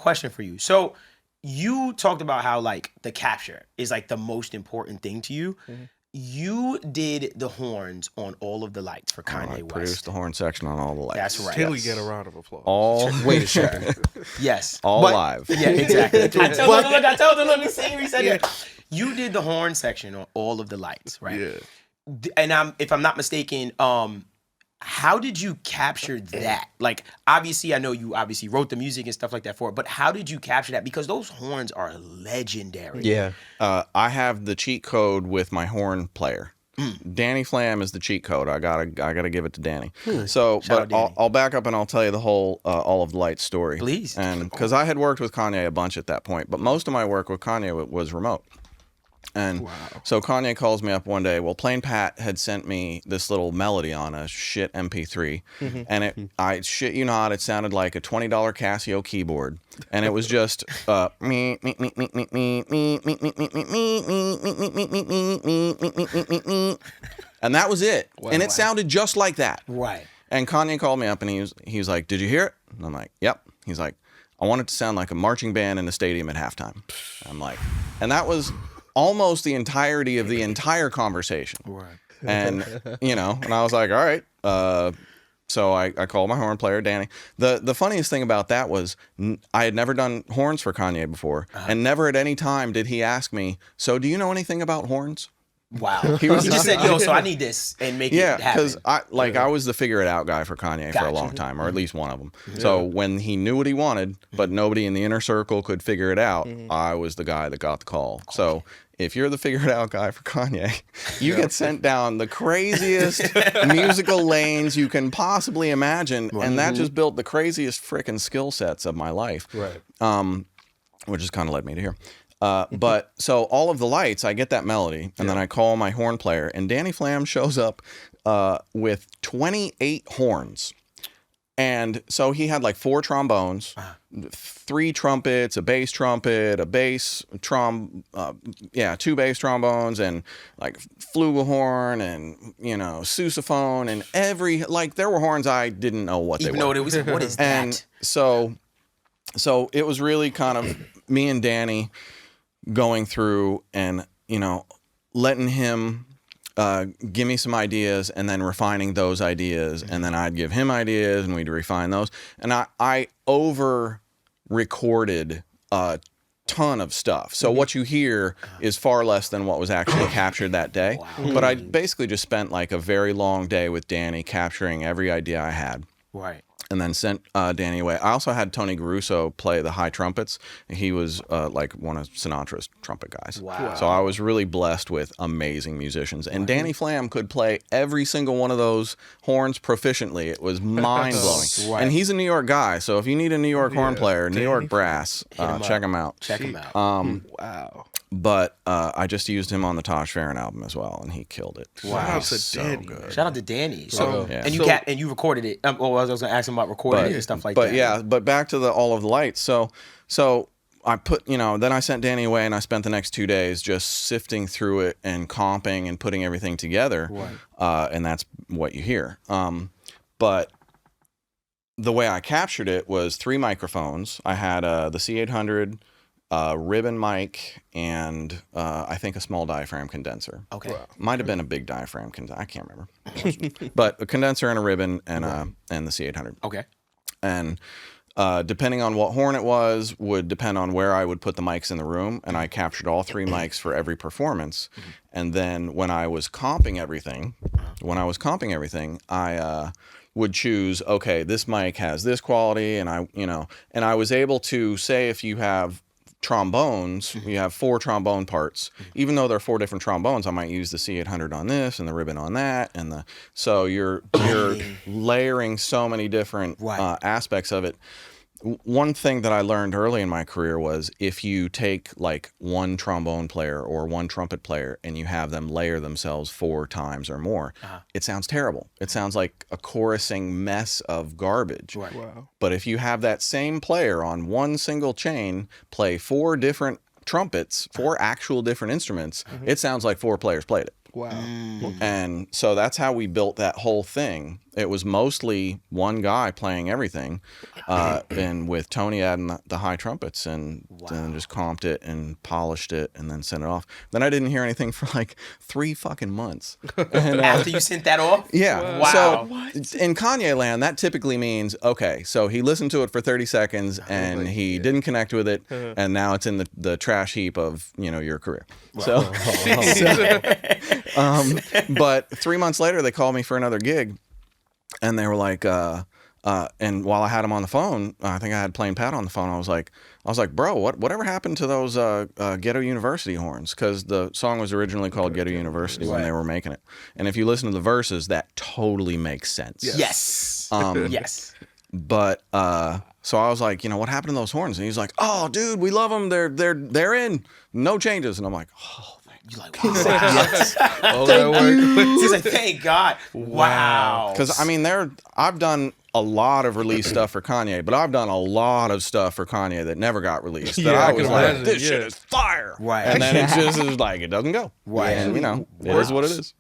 question for you. So you talked about how like the capture is like the most important thing to you. You did the horns on All of the Lights for Kanye West. Produced the horn section on All the Lights. That's right. Can we get a round of applause? All Wait a second. Yes. all live. Yeah, exactly. I told him, he said it. You did the horn section on All of the Lights, right? Yeah. And if I'm not mistaken, how did you capture that? Like, obviously, I know you obviously wrote the music and stuff like that for it, but how did you capture that? Because those horns are legendary. Yeah. I have the cheat code with my horn player. Danny Flam is the cheat code. I gotta give it to Danny. So, Shout but out Danny. I'll back up and I'll tell you the whole All of the Lights story. Please. And because I had worked with Kanye a bunch at that point, but most of my work with Kanye was remote. And so Kanye calls me up one day. Well, Plain Pat had sent me this little melody on a shit MP3, and I shit you not, it sounded like a $20 Casio keyboard, and it was just me, and that was it, and it sounded just like that. Right. And Kanye called me up, and he was like, "Did you hear it?" And I'm like, "Yep." He's like, "I want it to sound like a marching band in a stadium at halftime." I'm like, and that was almost the entirety of the entire conversation. Right. And, and I was like, all right. So I called my horn player, Danny. The funniest thing about that was I had never done horns for Kanye before. And never at any time did he ask me, so do you know anything about horns? Wow. He just said, yo, so I need this and make it happen. Yeah, because I was the figure it out guy for Kanye for a long time, or at least one of them. So when he knew what he wanted, but nobody in the inner circle could figure it out, I was the guy that got the call. So if you're the figure it out guy for Kanye, you get sent down the craziest musical lanes you can possibly imagine. And that just built the craziest freaking skill sets of my life. Right. Which has kind of led me to here. But so All of the Lights, I get that melody, and then I call my horn player, and Danny Flam shows up with 28 horns. And so he had like 4 trombones, 3 trumpets, a bass trumpet, a bass 2 bass trombones, and like flugelhorn and sousaphone, and there were horns I didn't know what they were. Even though it was, what is that? And so it was really kind of me and Danny going through and letting him give me some ideas, and then refining those ideas, and then I'd give him ideas, and we'd refine those. And I over recorded a ton of stuff. So what you hear is far less than what was actually captured that day. But I basically just spent like a very long day with Danny capturing every idea I had. Right. And then sent Danny away. I also had Tony Garuso play the high trumpets. He was like one of Sinatra's trumpet guys. Wow. So I was really blessed with amazing musicians. And Danny Flam could play every single one of those horns proficiently. It was mind-blowing. Right. And he's a New York guy, so if you need a New York horn player, New York brass, check him out. Check him out. Wow. But I just used him on the Tosh Farron album as well, and he killed it. Shout out to So Danny. good. Shout out to Danny. So, Yeah. and you recorded it. I was going to ask him about recording it and stuff like that. But yeah, but back to the All of the Lights. So I put, then I sent Danny away, and I spent the next 2 days just sifting through it and comping and putting everything together. Right. And that's what you hear. But the way I captured it was 3 microphones. I had the C800, ribbon mic, and I think a small diaphragm condenser. Okay. Wow. Might have been a big diaphragm condenser. I can't remember. But a condenser and a ribbon and the C800. Okay. And depending on what horn it was, would depend on where I would put the mics in the room. And I captured all 3 mics for every performance. And then when I was comping everything, I would choose, okay, this mic has this quality, and I was able to say, if you have trombones, you have 4 trombone parts. Even though there are 4 different trombones, I might use the C800 on this and the ribbon on that, and so you're layering so many different aspects of it. One thing that I learned early in my career was, if you take like one trombone player or one trumpet player and you have them layer themselves 4 times or more, it sounds terrible. It sounds like a chorusing mess of garbage. Right. Wow. But if you have that same player on one single chain play 4 different trumpets, 4 actual different instruments, it sounds like 4 players played it. Wow. And so that's how we built that whole thing. it was mostly one guy playing everything, and with Tony adding the high trumpets, and then just comped it and polished it and then sent it off. Then I didn't hear anything for like 3 fucking months. And, After you sent that off? yeah. Wow. So in Kanye land, that typically means, okay, so he listened to it for 30 seconds and he didn't connect with it, and now it's in the trash heap of, your career. So, but 3 months later, they called me for another gig, and they were like, and while I had him on the phone, I think I had Plain Pat on the phone. I was like, bro, whatever happened to those Ghetto University horns? Because the song was originally called Ghetto University when they were making it. And if you listen to the verses, that totally makes sense. Yes. Yes. But so I was like, what happened to those horns? And he's like, oh, dude, we love them. They're in. No changes. And I'm like, oh. You're like, wow. Yes. He's like, thank God. Wow. Because I've done a lot of release stuff for Kanye, but I've done a lot of stuff for Kanye that never got released. That I was like, this shit is fire. Right. And then it just is like, it doesn't go. Right. And it is what it is.